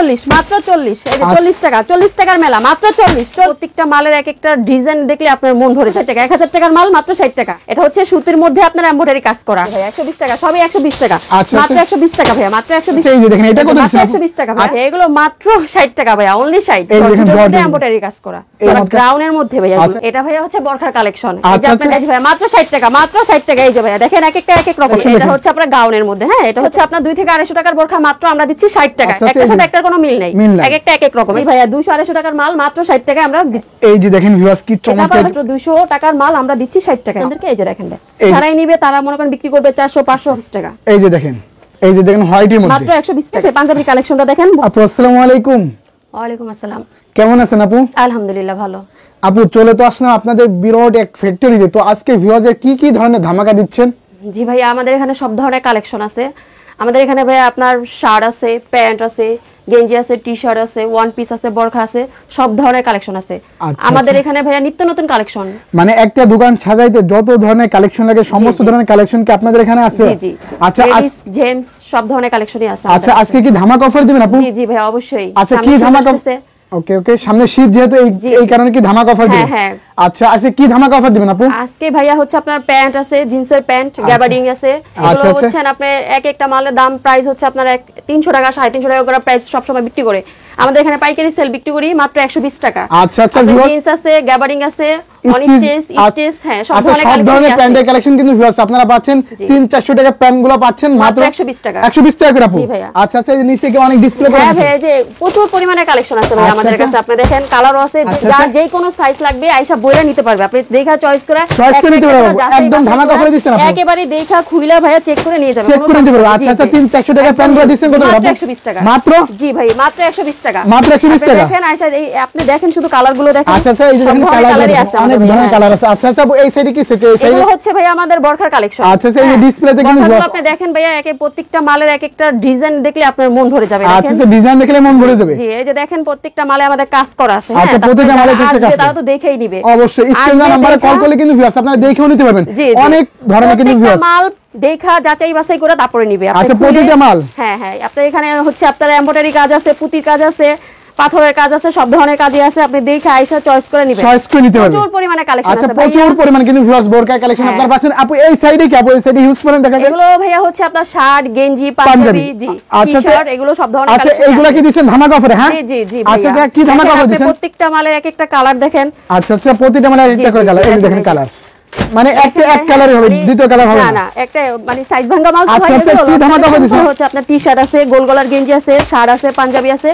40 মাত্র 40 এই যে 40 টাকা 40 টাকার মেলা মাত্র 40 প্রত্যেকটা মালের এক একটা ডিজাইন দেখলে আপনার মন ভরে যায়। টাকা 1000 টাকার মাল মাত্র 60 টাকা। এটা হচ্ছে সুতির মধ্যে আপনার এমব্রয়ডারি কাজ করা ভাই 120 টাকা সবই 120 টাকা মাত্র 120 টাকা ভাইয়া মাত্র 120 এই যে দেখেন এটা কত দিচ্ছেন 120 টাকা ভাই এগুলো মাত্র 60 টাকা ভাইয়া অনলি 60 জর্জেটের এমব্রয়ডারি কাজ করা গ্রাউন্ডের মধ্যে ভাইয়া এটা ভাইয়া হচ্ছে বরখার কালেকশন এই যে আপনার কাছে ভাইয়া মাত্র 60 টাকা মাত্র 60 টাকা এই যে ভাইয়া দেখেন এক একটা এক এক রকম এটা হচ্ছে আপনার গাউনের মধ্যে হ্যাঁ এটা হচ্ছে আপনার 2 থেকে 250 টাকার বরখা মাত্র আমরা দিচ্ছি 60 টাকা একটার সাথে একটার কোনো মিল নাই এক একটা এক এক রকম এই ভাইয়া 200 250 টাকার মাল মাত্র 60 টাকা আমরা এই যে দেখেন ভিউয়ার্স কি চমৎকার মাত্র 200 টাকার মাল আমরা দিচ্ছি 60 টাকা আপনাদেরকে এই যে দেখেন যারাই নিবে তারা মনে করেন বিক্রি করবে 400 520 টাকা এই যে দেখেন হোয়াইটের মধ্যে মাত্র 120 টাকা পাঞ্জাবি কালেকশনটা দেখেন আপু আসসালামু আলাইকুম ওয়া আলাইকুম আসসালাম কেমন আছেন আপু আলহামদুলিল্লাহ ভালো আপু চলে তো আসলাম আপনাদের বিরাট এক ফ্যাক্টরিতে তো আজকে ভিউয়ার্সে কি কি ধরনের ধামাকা দিচ্ছেন জি ভাই আমাদের এখানে সব ধরনের কালেকশন আছে আমাদের এখানে ভাই আপনার শার্ট আছে প্যান্ট আছে গেঞ্জি আছে টি-শার্ট আছে ওয়ান পিস আছে বরখা আছে সব ধরনের কালেকশন আছে আমাদের এখানে ভাইয়া নিত্য নতুন কালেকশন মানে একটা দোকান সাজাইতে যত ধরনের কালেকশন লাগে সমস্ত ধরনের কালেকশন কি আপনাদের এখানে আছে জি জি আচ্ছা জেমস সব ধরনের কালেকশনই আছে আচ্ছা আজকে কি ধামাকা অফার দিবেন আপু জি জি ভাই অবশ্যই আচ্ছা কি ধামাকা ওকে ওকে সামনে শীত যেহেতু এই কারণে কি ধামাকা অফার দিবেন হ্যাঁ আচ্ছা আজকে কি ধামাকা অফার দিবেন আপু আজকে ভাইয়া হচ্ছে আপনার প্যান্ট আছে জিন্সের প্যান্ট গ্যাবার্ডিং আছে এগুলো হচ্ছে আপনি এক একটা মালের দাম প্রাইস হচ্ছে আপনার 300 টাকা 350 টাকা করে প্রাইস সব সময় বিক্রি করে আমাদের এখানে পাইকারি সেল বিক্রি করি মাত্র 120 টাকা আচ্ছা আচ্ছা জিন্স আছে গ্যাবার্ডিং আছে অনিস্টেস হ্যাঁ সব ধরনের প্যান্টের কালেকশন কিন্তু ভিউয়ার্স আপনারা পাচ্ছেন 300-400 টাকা প্যান্টগুলো পাচ্ছেন মাত্র 120 টাকা 120 টাকা করে আপু জি ভাইয়া আচ্ছা আচ্ছা এই নিচে কি অনেক ডিসপ্লে করা আছে হ্যাঁ ভাই যে প্রচুর পরিমাণে কালেকশন আছে ভাই আমাদের কাছে আপনি দেখেন কালারও আছে যার যে কোনো সাইজ লাগবে আইসা বইরা নিতে পারবে আপনি দেখা চয়েস করে নিতে পারবে একদম ধামাকা অফারে দিচ্ছেন আপনি একেবারে দেখা খুইলা ভাইয়া চেক করে নিয়ে যাবেন চেক করে নিতে পারবে আচ্ছা আচ্ছা 300-400 টাকা প্যান্টগুলো দিচ্ছেন কত মাত্র 120 টাকা মাত্র জি ভাই মাত্র 120 টাকা মাত্র 120 টাকা দেখেন আইসা আপনি দেখেন শুধু কালারগুলো দেখেন আচ্ছা আচ্ছা এই যে দেখেন কালারই আছে অনেক ধরনের কালার আছে আচ্ছা আচ্ছা এই সাইডে কি সেট এই সাইডে হচ্ছে ভাই আমাদের বরখার কালেকশন আচ্ছা আচ্ছা এই যে ডিসপ্লেতে কিন্তু আপনি দেখেন ভাইয়া প্রত্যেকটা মালের এক একটা ডিজাইন দেখলে আপনার মন ভরে যাবে দেখেন আচ্ছা ডিজাইন দেখলে মন ভরে যাবে জি এই যে দেখেন প্রত্যেকটা মালে আমাদের কাজ করা আছে আচ্ছা প্রত্যেকটা মালে কাজ আছে তারা তো দেখেই নিবে অবশ্যই স্ক্রিন নাম্বারে কল করলে কিন্তু ভিউয়ার্স আপনারা দেখেও নিতে পারবেন অনেক ধরনের কিন্তু ভিউয়ার্স মাল দেখা যাচাই বাছাই করে তারপরে নিবে আচ্ছা প্রত্যেকটা মাল হ্যাঁ হ্যাঁ আপনাদের এখানে হচ্ছে আপনার এমব্রয়ডারি কাজ আছে পুতির কাজ আছে পাথরের কাজ আছে সব ধরনের কাজই আছে আপনি দেখে আইসা চয়েস করে নেবেন চয়েস করে নিতে পারবেন প্রচুর পরিমাণে কালেকশন আছে আচ্ছা প্রচুর পরিমাণে কিন্তু ভিউয়ার্স বোরকা কালেকশন আপনারা পাচ্ছেন আপু এই সাইডে কি আপু এই সাইডে ইউজ করেন দেখা যায় এগুলো ভাইয়া হচ্ছে আপনার শার্ট গেঞ্জি পাঞ্জাবি জি টি-শার্ট এগুলো সব ধরনের কালেকশন আচ্ছা এগুলো কি দিবেন ধামাকা অফারে হ্যাঁ জি জি জি আচ্ছা কি ধামাকা অফার দিবেন প্রত্যেকটা মালের এক একটা কালার দেখেন আচ্ছা আচ্ছা প্রত্যেকটা মালের একটা করে কালার এই দেখেন কালার মানে একটা এক কালারই হবে দ্বিতীয় কালার হবে না না একটা মানে সাইজ ভাঙা মাল তো আচ্ছা আচ্ছা কি ধামাকা অফার দিবেন হচ্ছে আপনার টি-শার্ট আছে গোল গলার গেঞ্জি আছে শার্ট আছে পাঞ্জাবি আছে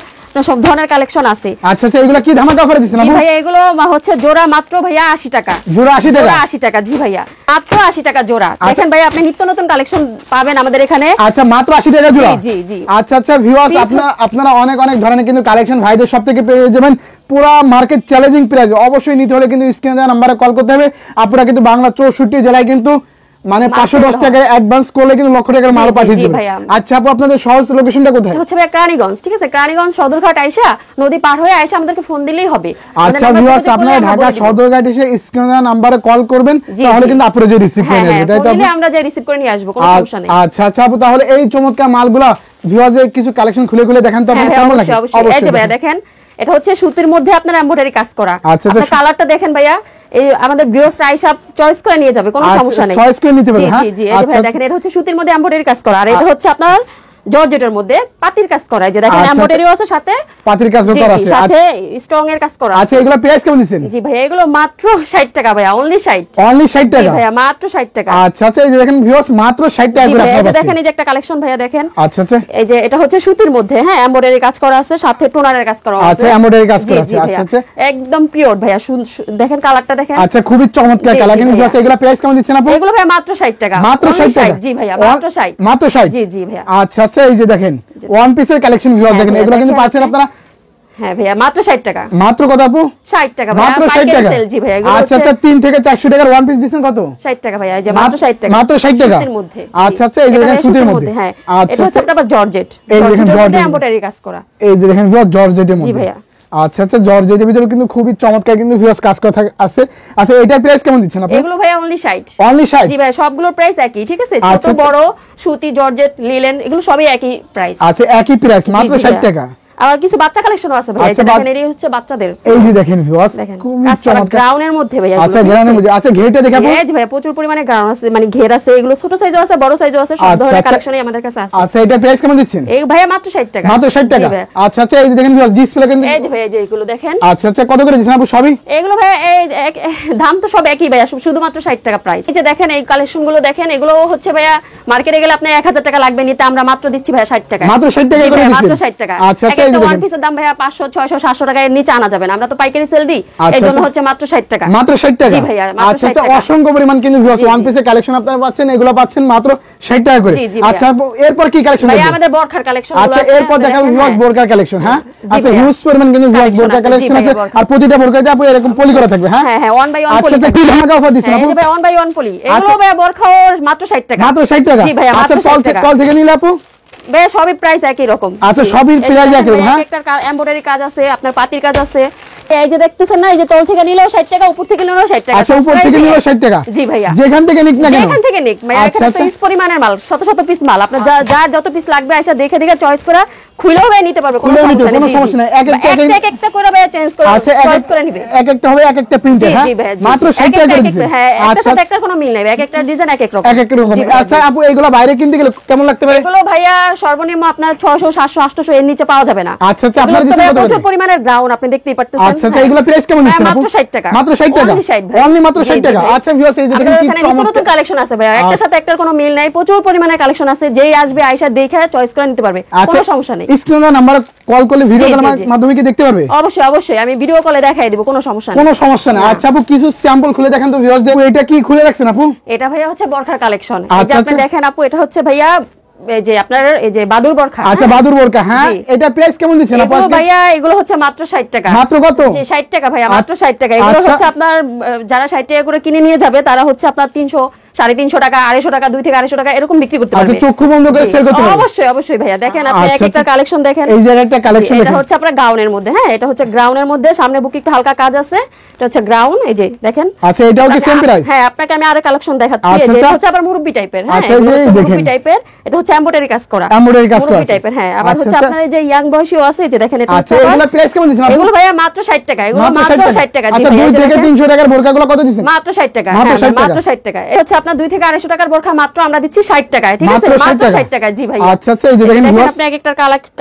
সব ধরনের কালেকশন আছে আচ্ছা আচ্ছা এগুলো কি ধামাকা অফারে দিছেন জি ভাইয়া এগুলো হচ্ছে জোড়া মাত্র ভাইয়া 80 টাকা জোড়া 80 টাকা জোড়া 80 টাকা জি ভাইয়া মাত্র 80 টাকা জোড়া দেখেন ভাইয়া আপনি নিত্য নতুন কালেকশন পাবেন আমাদের এখানে আচ্ছা মাত্র 80 টাকা জোড়া জি জি আচ্ছা আচ্ছা ভিউয়ার্স আপনারা অনেক অনেক ধরনের কিন্তু কালেকশন ভাইদের সব থেকে পেয়ে যাবেন পুরো মার্কেট চ্যালেঞ্জিং প্রাইস অবশ্যই নিতে হলে কিন্তু স্ক্রিনে দেওয়া নম্বরে কল করতে হবে আপনারা কিন্তু বাংলা 64 জেলায় কিন্তু মানে 510 টাকা অ্যাডভান্স করলে কিন্তু লক্ষ টাকার মাল পাঠিয়ে দিবেন আচ্ছা আপু আপনাদের সহজ লোকেশনটা কোথায় হচ্ছে ভাই ক্রানীগঞ্জ ঠিক আছে ক্রানীগঞ্জ সদরঘাট আইসা নদী পার হয়ে আইসা আমাদেরকে ফোন দিলেই হবে আচ্ছা ভিউয়ার্স আপনারা ঢাকা সদরঘাট এসে স্ক্রিনে নম্বরে কল করবেন তাহলে কিন্তু আপনারা যে রিসিভ করে নেবেন তাই তো আমরা যে রিসিভ করে নিয়ে আসব কোনো সমস্যা নেই আচ্ছা আচ্ছা আপু তাহলে এই চমৎকার মালগুলা ভিউয়ার্সে কিছু কালেকশন খুলে খুলে দেখেন তো আপনারা কেমন লাগে অবশ্যই এই যে ভাই দেখেন এটা হচ্ছে সুতির মধ্যে আপনার এমব্রয়ডারি কাজ করা আপনি কালারটা দেখেন ভাইয়া এই আমাদের গৃহস্থ আইসা চয়েস করে নিয়ে যাবে কোনো সমস্যা নেই চয়েস করে নিতে পারবে হ্যাঁ জি জি এই যে ভাই দেখেন এটা হচ্ছে সুতির মধ্যে এমব্রয়ডারি কাজ করা আর এটা হচ্ছে আপনার জর্জেটের মধ্যে পাতির কাজ করা এই যে দেখেন এমব্রয়ডারিও আছে সাথে পাতির কাজও করা আছে সাথে স্ট্রং এর কাজ করা আছে আচ্ছা এগুলো প্রাইস কেমন দিবেন জি ভাই এগুলো মাত্র 60 টাকা ভাই অনলি 60 অনলি 60 টাকা ভাইয়া মাত্র 60 টাকা আচ্ছা আচ্ছা এই যে দেখেন ভিউয়ার্স মাত্র 60 টাকা করে এই যে দেখেন এই যে একটা কালেকশন ভাইয়া দেখেন আচ্ছা আচ্ছা এই যে এটা হচ্ছে সুতির মধ্যে হ্যাঁ এমব্রয়ডারি কাজ করা আছে সাথে টোনারের কাজ করা আছে আচ্ছা এমব্রয়ডারি কাজ করা আছে আচ্ছা আচ্ছা একদম পিওর ভাইয়া দেখেন কালারটা দেখেন আচ্ছা খুবই চমৎকার কালার কিন্তু ভিউয়ার্স এগুলো প্রাইস কেমন দিচ্ছেন আপনি এগুলো ভাইয়া মাত্র 60 টাকা মাত্র 60 টাকা জি ভাইয়া মাত্র 60 মাত্র 60 জি জি ভাইয়া আচ্ছা আচ্ছা এই যে দেখেন ওয়ান পিসের কালেকশন ভিউয়ার্স দেখেন এগুলো কিন্তু পাচ্ছেন আপনারা হ্যাঁ ভাইয়া মাত্র 60 টাকা মাত্র কত আপু 60 টাকা মাত্র 60 টাকা জি ভাইয়া এগুলো আচ্ছা আচ্ছা 3 থেকে 400 টাকার ওয়ান পিস দিবেন কত 60 টাকা ভাইয়া এই যে মাত্র 60 টাকা মাত্র 60 টাকা সুতির মধ্যে আচ্ছা আচ্ছা এই যে দেখেন সুতির মধ্যে হ্যাঁ আচ্ছা এটা হচ্ছে আপনার জর্জেট জর্জেটের এমব্রয়ডারি কাজ করা এই যে দেখেন জর্জেটের মধ্যে জি ভাইয়া আচ্ছা আচ্ছা জর্জেটের ভিতরে কিন্তু খুবই চমৎকার কিন্তু ভিউয়ার্স কাজ করা আছে আচ্ছা এটার প্রাইস কেমন দিচ্ছেন আপনি এগুলো ভাইয়া অনলি 60 অনলি 60 জি ভাই সবগুলোর প্রাইস একই ঠিক আছে ছোট বড় সুতি জর্জেট লিলেন এগুলো সবই একই প্রাইস আচ্ছা একই প্রাইস মাত্র 60 টাকা আর কিছু বাচ্চা কালেকশনও আছে ভাই, আচ্ছা, এটা দেখেন এই হচ্ছে বাচ্চাদের। এই যে দেখেন ভিউয়ার্স, খুবই চমৎকার গ্রাউন্ডের মধ্যে ভাই। আচ্ছা গ্রাউন্ডের মধ্যে, আচ্ছা ঘেরটা দেখাবো। এই যে ভাই প্রচুর পরিমাণে গ্রাউন্ড আছে, মানে ঘের আছে, এগুলো ছোট সাইজও আছে বড় সাইজও আছে, সব ধরনের কালেকশনই আমাদের কাছে আছে। আচ্ছা এটা প্রাইস কেমন দিচ্ছেন? এই ভাইয়া মাত্র 60 টাকা। মাত্র 60 টাকা। আচ্ছা আচ্ছা এই যে দেখেন ভিউয়ার্স ডিসপ্লে কিন্তু, এই যে ভাই এই যে এগুলো দেখেন। আচ্ছা আচ্ছা কত করে দিচ্ছেন আপু সবই? এগুলো ভাই এই দাম তো সব একই ভাইয়া, শুধুমাত্র 60 টাকা প্রাইস। এই যে দেখেন এই কালেকশনগুলো দেখেন, এগুলো হচ্ছে ভাইয়া মার্কেটে গেলে আপনি 1000 টাকা লাগবে নিতে, আমরা মাত্র দিচ্ছি ভাইয়া 60 টাকা। মাত্র 60 টাকা করে দিচ্ছেন? মাত্র 60 টাকা। আচ্ছা আচ্ছা এই যে ওয়ান পিসের দাম ভাইয়া 500 600 700 টাকা এর নিচে আনা যাবে না, আমরা তো পাইকারি সেল দিই, এজন্য হচ্ছে মাত্র 60 টাকা। মাত্র 60 টাকা। জি ভাইয়া মাত্র 60 আচ্ছা টাকা। আচ্ছা অসংখ্য পরিমাণ কিন্তু ভিউয়ার্স ওয়ান পিসের কালেকশন আপনারা পাচ্ছেন, এগুলো পাচ্ছেন মাত্র 60 টাকা করে। আচ্ছা এরপর কি কালেকশন ভাইয়া দেখবেন? আমাদের বোরখার কালেকশন গুলো আছে। আচ্ছা এরপর দেখাবো ভিউয়ার্স বোরকার কালেকশন। হ্যাঁ আচ্ছা হিউজ পরিমাণ কিন্তু ভিউয়ার্স বোরকার কালেকশন আছে, আর প্রতিটা বোরকাতে আপু এরকম পলি করা থাকবে। হ্যাঁ হ্যাঁ 1 বাই 1 আচ্ছা পলি। আচ্ছা কি ধামাকা অফার দিচ্ছেন আপু? এই যে ভাই 1 বাই 1 পলি, এগুলো ভাইয়া বোরখাও মাত্র 60 টাকা। মাত্র 60 টাকা। জি ভাইয়া মাত্র 60 টাকা। কল থেকে নিলে আপু ভাই সবই প্রাইস একই রকম। আচ্ছা সবই প্রাইস একই রকম। হ্যাঁ একটা এমব্রয়ডারি কাজ আছে, আপনার পাতির কাজ আছে। এই যে দেখতেছেন না, এই যে তল থেকে নিলেও 60 টাকা, উপর থেকে নিলেও 60 টাকা। আচ্ছা উপর থেকে নিলেও 60 টাকা। জি ভাইয়া যেখান থেকে নিক না কেন, যেখান থেকে নিক ভাই, এখানে তো পিস পরিমাণের মাল, শত শত পিস মাল, আপনার যার যত পিস লাগবে আইসা দেখে দেখে চয়েস করে খুলেও ভাই নিতে পারবে, কোনো সমস্যা নেই। এক একটা করে ভাই চেঞ্জ করে চয়েস করে নিবে। এক একটা হবে এক একটা প্রিন্ট। হ্যাঁ মাত্র 60 টাকা করে দিচ্ছেন। হ্যাঁ একটা সাথে একটা কোনো মিল নাই, এক একটা ডিজাইন এক এক রকম। এক এক রকম। আচ্ছা আপু এগুলো বাইরে কিনতে গেলে কেমন লাগতে পারে? এগুলো ভাইয়া সর্বনিম্ন আপনার 600 700 800 এর নিচে পাওয়া যাবে না। আচ্ছা আচ্ছা আপনারা দিচ্ছেন কত? প্রচুর পরিমাণের গ্রাউন্ড আপনি দেখতেই পারতেছেন। আচ্ছা আচ্ছা এগুলো প্রাইস কেমন দিচ্ছেন আপু? মাত্র 60 টাকা। মাত্র 60 টাকা। অনলি মাত্র 60 টাকা। আচ্ছা ভিউয়ার্স এই যে দেখেন কি চমৎকার নতুন কালেকশন আছে ভাইয়া, একটার সাথে একটার কোনো মিল নাই, প্রচুর পরিমাণের কালেকশন আছে, যেই আসবে আইসা দেখে চয়েস করে নিতে পারবে, কোনো সমস্যা নেই। স্ক্রিনে নাম্বারে কল করলে ভিডিও কলের মাধ্যমে কি দেখতে পারবে? অবশ্যই অবশ্যই আমি ভিডিও কলে দেখাই দেব, কোনো সমস্যা নেই। কোনো সমস্যা না। আচ্ছা আপু কিছু স্যাম্পল খুলে দেখান তো ভিউয়ার্স দেখো, এটা কি খুলে রাখছেন আপু? এটা ভাইয়া হচ্ছে বরখার কালেকশন। এই যে আপনি দেখেন আপু, এটা হচ্ছে ভাইয়া এই যে আপনার এই যে বাদুর বরখা। আচ্ছা বাদুর বরখা। হ্যাঁ এটা প্রাইস কেমন দিচ্ছেন আপু আজকে? ভাইয়া এগুলো হচ্ছে মাত্র 60 টাকা। মাত্র কত? জি 60 টাকা ভাইয়া, মাত্র 60 টাকা। এগুলো হচ্ছে আপনার যারা 60 টাকা করে কিনে নিয়ে যাবে তারা হচ্ছে আপনার 300 350 টাকা 250 টাকা 2 থেকে 250 টাকা এরকম বিক্রি করতে পারবে। আচ্ছা চক্ষু বন্ধ করে সেল করতে পারবে? অবশ্যই অবশ্যই ভাইয়া। দেখেন আপনি এক একটা কালেকশন দেখেন। এই যে একটা কালেকশন দেখেন, এটা হচ্ছে আপনার গাউনের মধ্যে। হ্যাঁ এটা হচ্ছে গ্রাউনের মধ্যে, সামনে বুকে একটু হালকা কাজ আছে, এটা হচ্ছে গ্রাউন। এই যে দেখেন। আচ্ছা এটাও কি সেম প্রাইস? হ্যাঁ আপনাকে আমি আরো কালেকশন দেখাচ্ছি। এই যে এটা হচ্ছে আবার মুরব্বি টাইপের। হ্যাঁ আচ্ছা এটা এই হচ্ছে দেখেন মুরব্বি টাইপের, এটা হচ্ছে এমব্রয়ডারি কাজ করা, এমব্রয়ডারি কাজ করা মুরব্বি টাইপের। হ্যাঁ আবার হচ্ছে আপনার এই যে ইয়াং বয়সীও আছে, এই যে দেখেন এটা হচ্ছে। আচ্ছা এগুলো প্রাইস কেমন দিচ্ছেন আপু? এগুলো ভাইয়া মাত্র 60 টাকা। এগুলো মাত্র 60 টাকা। জি আচ্ছা 2 থেকে 300 টাকার বোরকাগুলো কত দিচ্ছেন? মাত্র 60 টাকা। হ্যাঁ মাত্র 60 টাকা। এটা হচ্ছে আপনার 2 থেকে 250 টাকার বোরখা মাত্র আমরা দিচ্ছি 60 টাকায়, ঠিক আছে? মাত্র 60 টাকা। জি ভাই। আচ্ছা আচ্ছা এই যে দেখেন আপনি এক একটা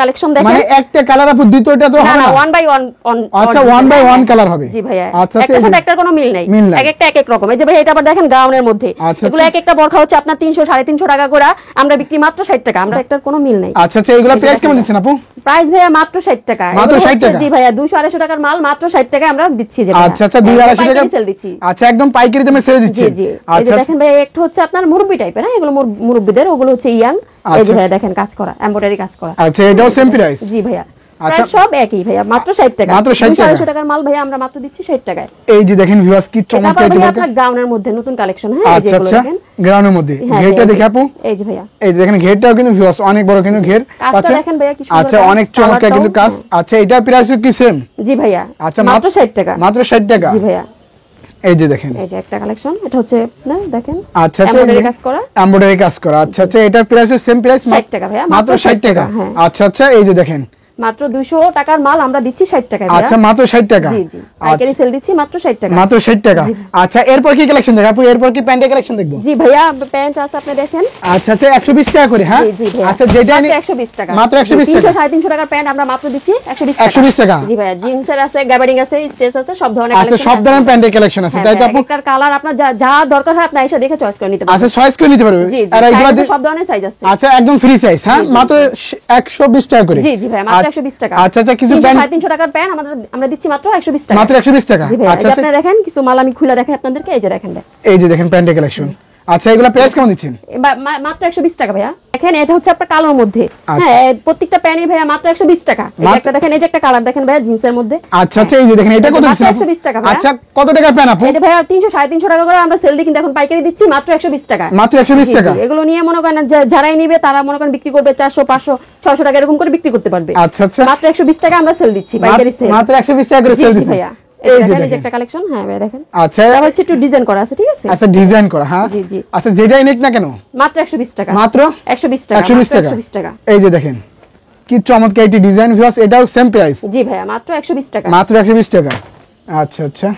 কালেকশন দেখেন। মানে একটা কালার আপু দ্বিতীয়টা তো হবে না? 1 বাই 1। আচ্ছা 1 বাই 1 কালার হবে। জি ভাইয়া। আচ্ছা একটার সাথে একটার কোনো মিল নাই, এক একটা এক এক রকম। এই যে ভাই এটা আবার দেখেন গাউনের মধ্যে, এগুলো এক একটা বোরখা হচ্ছে আপনার 300 350 টাকা করে, আমরা বিক্রি মাত্র 60 টাকা, আমরা একটার কোনো মিল নাই। আচ্ছা আচ্ছা এগুলো প্রাইস কেমন দিচ্ছেন আপু? প্রাইস ভাইয়া মাত্র 60 টাকা। মাত্র 60 টাকা। জি ভাইয়া 200 250 টাকার মাল মাত্র 60 টাকা আমরা দিচ্ছি। যে আচ্ছা আচ্ছা 2 250 টাকা সেল দিচ্ছি। আচ্ছা একদম পাইকারি দামে সেল দিচ্ছি। জি জি। এই যে দেখেন ভাই একটা হচ্ছে আপনার মুরব্বি টাইপের। হ্যাঁ এগুলো মুরব্বিদের, ওগুলো হচ্ছে ইয়াং। এই যে ভাইয়া দেখেন কাজ করা, এমব্রয়ডারি কাজ করা। আচ্ছা এটাও সেম প্রাইস? জি ভাইয়া। আচ্ছা সব একই ভাইয়া, মাত্র 60 টাকা। মাত্র 60 টাকা। 250 টাকার মাল ভাইয়া আমরা মাত্র দিচ্ছি 60 টাকায়। এই যে দেখেন ভিউয়ার্স কি চমৎকার এটা ভাইয়া আপনার গাউনের মধ্যে নতুন কালেকশন। হ্যাঁ এই যে এগুলো দেখেন গ্রাউনের মধ্যে। ঘেরটা দেখে আপু। এই যে ভাইয়া এই যে দেখেন ঘেরটাও কিন্তু ভিউয়ার্স অনেক বড় কিন্তু ঘের। কাজটা দেখেন ভাইয়া কি সুন্দর। আচ্ছা অনেক চমৎকার কিন্তু কাজ। আচ্ছা এটা প্রাইস কি সেম? জি ভাইয়া। আচ্ছা মাত্র 60 টাকা। মাত্র 60 টাকা। জি ভাইয়া। এই যে দেখেন এই যে একটা কালেকশন, এটা হচ্ছে না দেখেন। আচ্ছা আচ্ছা এমব্রয়ডারি কাজ করা, এমব্রয়ডারি কাজ করা। আচ্ছা আচ্ছা এটার প্রাইস সেম প্রাইস? 60 টাকা ভাইয়া, মাত্র 60 টাকা। আচ্ছা আচ্ছা এই যে দেখেন মাত্র 200 টাকার মাল আমরা দিচ্ছি 60 টাকায়। আচ্ছা মাত্র 60 টাকা। জি জি পাইকারি সেল দিচ্ছি মাত্র 60 টাকা। মাত্র 60 টাকা। আচ্ছা এরপর কি কালেকশন দেখব আপু? এরপর কি প্যান্টের কালেকশন দেখব? জি ভাইয়া প্যান্ট আছে আপনি দেখেন। আচ্ছা আচ্ছা 120 টাকা করে। হ্যাঁ জি ভাইয়া। আচ্ছা যেটা মাত্র 120 টাকা। মাত্র 120 টাকা। 300 350 টাকার প্যান্ট আমরা মাত্র দিচ্ছি 120 টাকা। 120 টাকা। জি ভাইয়া জিন্সের আছে, গ্যাবার্ডিং আছে, স্ট্রেচ আছে, সব ধরনের কালেকশন আছে। আচ্ছা সব ধরনের প্যান্টের কালেকশন আছে তাই তো আপু? একটা কালার আপনার যা দরকার হয় আপনি এসে দেখে চয়েস করে নিতে পারবেন। আচ্ছা চয়েস করে নিতে পারবে। জি আর এগুলা সব ধরনের সাইজ আছে। আচ্ছা একদম ফ্রি সাইজ। হ্যাঁ মাত্র 120 টাকা করে। জি জি ভাই মাত্র 120 টাকা। আচ্ছা আচ্ছা কিছু 350 টাকার প্যান্ট আমরা দিচ্ছি মাত্র 120 টাকা। মাত্র 120 টাকা। আচ্ছা আপনি দেখেন কিছু মাল আমি খুলে দেখাই আপনাদেরকে। এই যে দেখেন ভাই, এই যে দেখেন প্যান্টের কালেকশন। আচ্ছা এগুলা প্রাইস কেমন দিচ্ছেন? মাত্র 120 টাকা ভাইয়া। দেখেন এটা হচ্ছে আপনার কালোর মধ্যে। হ্যাঁ প্রত্যেকটা প্যান্টই ভাইয়া মাত্র 120 টাকা। এই একটা দেখেন, এই যে একটা কালার দেখেন ভাইয়া জিন্সের মধ্যে। আচ্ছা আচ্ছা এই যে দেখেন এটা কত দিচ্ছেন? 120 টাকা ভাইয়া। আচ্ছা কত টাকা প্যান্ট আপু? এটা ভাইয়া 300 350 টাকা করে আমরা সেল দিই, কিন্তু এখন পাইকারি দিচ্ছি মাত্র 120 টাকা। মাত্র 120 টাকা। এগুলো নিয়ে মনে করেন যারাই নিবে তারা মনে করেন বিক্রি করবে 400 500 600 টাকা এরকম করে বিক্রি করতে পারবে। আচ্ছা আচ্ছা মাত্র 120 টাকা আমরা সেল দিচ্ছি, পাইকারি সেল। মাত্র 120 টাকা করে সেল দিচ্ছি ভাইয়া। এই যে একটা কালেকশন। হ্যাঁ ভাই দেখেন। আচ্ছা এটা হচ্ছে একটু ডিজাইন করা আছে, ঠিক আছে? আচ্ছা ডিজাইন করা। হ্যাঁ জি জি। আচ্ছা যেটাই নিক না কেন মাত্র 120 টাকা। মাত্র 120 টাকা। 120 টাকা। 120 টাকা। এই যে দেখেন কি চমৎকার একটি ডিজাইন ভিউয়ার্স, এটাও সেম প্রাইস। জি ভাইয়া মাত্র 120 টাকা। মাত্র 120 টাকা। আচ্ছা আচ্ছা,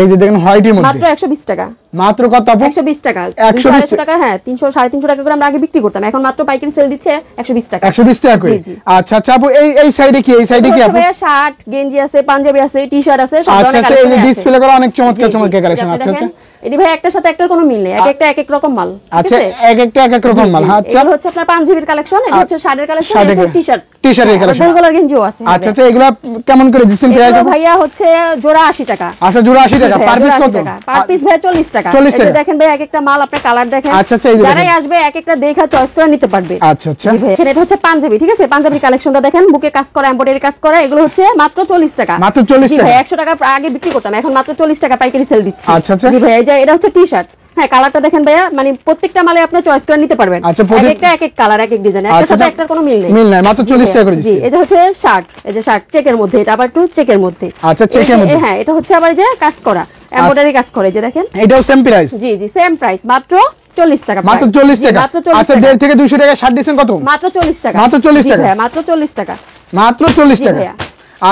এই যে দেখেন হোয়াইটের মধ্যে মাত্র 120 টাকা। মাত্র কত আপু? 120 টাকা। 120 টাকা। হ্যাঁ 300 350 টাকা করে আমরা আগে বিক্রি করতাম, এখন মাত্র পাইকারি সেল দিচ্ছে 120 টাকা। 120 টাকা করে। আচ্ছা আচ্ছা আপু, এই সাইডে কি, এই সাইডে কি আপু? ভাইয়া শার্ট, গেঞ্জি আছে, পাঞ্জাবি আছে, টি-শার্ট আছে, সব আচ্ছা ধরনের আচ্ছা, এই যে কালেকশন আছে। ডিসপ্লে করা অনেক চমৎকার চমৎকার কালেকশন। আচ্ছা আচ্ছা, এটি ভাই একটার সাথে একটার কোনো মিল নেই, এক একটা এক এক রকম মাল। আচ্ছা, এক একটা এক এক রকম মাল। আচ্ছা, এগুলো হচ্ছে আপনার পাঞ্জাবির কালেকশন, এটা হচ্ছে শার্টের কালেকশন, এটা হচ্ছে টি-শার্ট। টি-শার্টের কালেকশন, দুই কালার গেঞ্জিও আছে। আচ্ছা আচ্ছা, এগুলা কেমন করে দিচ্ছেন প্রাইস? এগুলো ভাইয়া হচ্ছে জোড়া 80 টাকা। আচ্ছা, জোড়া 80 টাকা। পার পিস কত? পার পিস ভাই 40 টাকা। 40 টাকা। এই যে দেখেন ভাই, এক একটা মাল আপনি কালার দেখেন। আচ্ছা আচ্ছা, এই যে যারাই আসবে এক একটা দেখা চয়েস করে নিতে পারবে। আচ্ছা আচ্ছা, এখানে এটা হচ্ছে পাঞ্জাবি, ঠিক আছে? পাঞ্জাবির কালেকশনটা দেখেন, বুকে কাজ করা, এমব্রয়ডারি কাজ করা, এগুলো হচ্ছে মাত্র 40 টাকা। মাত্র 40 টাকা। ভাই 100 টাকা আগে বিক্রি করতাম, এখন মাত্র 40 টাকা পাইকারি সেল দিচ্ছি। আচ্ছা আচ্ছা, জি ভাই, এই যে এটা হচ্ছে টি-শার্ট। হ্যাঁ, কালারটা দেখেন ভাইয়া, মানে প্রত্যেকটা মালে আপনি চয়েস করে নিতে পারবেন। আচ্ছা, এক একটা এক এক কালার, এক এক ডিজাইন, একটার সাথে একটার কোনো মিল নেই। মিল নাই, মাত্র 40 টাকা করে জি, দিচ্ছি। এটা হচ্ছে শার্ট, এই যে শার্ট চেকের মধ্যে, এটা আবার একটু চেকের মধ্যে। আচ্ছা, চেকের মধ্যে। হ্যাঁ, এটা হচ্ছে আবার যে কাজ করা, এমব্রয়ডারি কাজ করে, যে দেখেন। এটাও সেম প্রাইস? জি জি, সেম প্রাইস, মাত্র 40 টাকা। মাত্র 40 টাকা। আচ্ছা, 1.5 থেকে 200 টাকা শার্ট দিবেন কত? মাত্র 40 টাকা। মাত্র 40 টাকা। হ্যাঁ, মাত্র 40 টাকা। মাত্র 40 জি টাকা। ভাইয়া।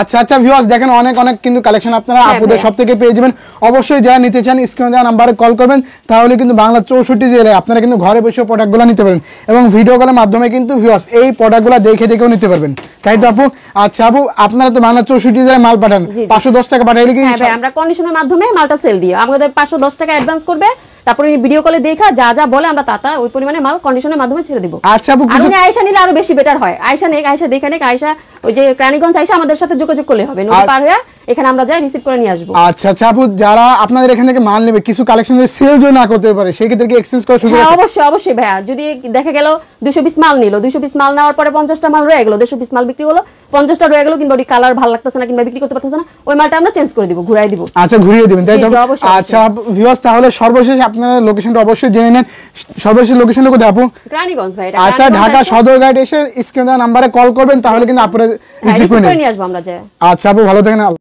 আচ্ছা আচ্ছা ভিউয়ার্স, দেখেন অনেক অনেক কিন্তু কালেকশন আপনারা আপুদের সব থেকে পেয়ে যাবেন। অবশ্যই যারা নিতে চান স্ক্রিনে দেওয়া নাম্বারে কল করবেন, তাহলে কিন্তু বাংলা 64 জেলায় আপনারা কিন্তু ঘরে বসে প্রোডাক্টগুলো নিতে পারবেন এবং ভিডিও কলের মাধ্যমে কিন্তু ভিউয়ার্স এই প্রোডাক্টগুলো দেখে দেখেও নিতে পারবেন, তাই তো আপু? আচ্ছা আপু, আপনারা তো বাংলা 64 জেলায় মাল পাঠান, 510 টাকা পাঠাইলে কি? হ্যাঁ ভাই, আমরা কন্ডিশনের মাধ্যমে মালটা সেল দিই। আমাদের 510 টাকা অ্যাডভান্স করবে, তারপরে ভিডিও কলে দেখা যা যা বলে আমরা তা ওই পরিমাণে মাল কন্ডিশনের মাধ্যমে ছেড়ে দিব। আচ্ছা আপু, আর উনি আয়শা নিলে আরো বেশি বেটার হয়। আয়শা নেক, আয়শা দেখে নেক, আয়শা ওই যে ক্রানীগঞ্জ আয়শা আমাদের সাথে যোগাযোগ করলে হবে, নদী পার হয়ে এখানে আমরা যাই রিসিভ করে নিয়ে আসবো। আচ্ছা আচ্ছা আপু, যারা আপনাদের এখান থেকে মাল নেবে, কিছু কালেকশন যদি সেল যদি না করতে পারে, সেই ক্ষেত্রে কি এক্সচেঞ্জ করার সুযোগ আছে? হ্যাঁ অবশ্যই অবশ্যই ভাইয়া, যদি দেখা গেল 200 পিস মাল নিল, 200 পিস মাল নেওয়ার পরে 50টা মাল রয়ে গেল, 150 পিস মাল বিক্রি হলো, 50টা রয়ে গেল, কিংবা ওই কালার ভালো লাগতেছে না কিংবা বিক্রি করতে পারতেছে না, ওই মালটা আমরা চেঞ্জ করে দিব, ঘুরাই দিব। আচ্ছা, ঘুরিয়ে দিবেন, তাই তো? জি, অবশ্যই, আচ্ছা ভিউয়ার্স, তাহলে সর্বশেষ আপনারা লোকেশনটা অবশ্যই জেনে নেন। সর্বশেষ লোকেশনটা কোথায় আপু? ক্রানীগঞ্জ ভাই। আচ্ছা, ঢাকা সদরঘাট এসে স্ক্রিনে দেওয়া নাম্বারে কল করবেন, তাহলে কিন্তু আপনারা রিসিভ করে নিয়ে আসবো আমরা। আচ্ছা আপু, ভালো থাকেন।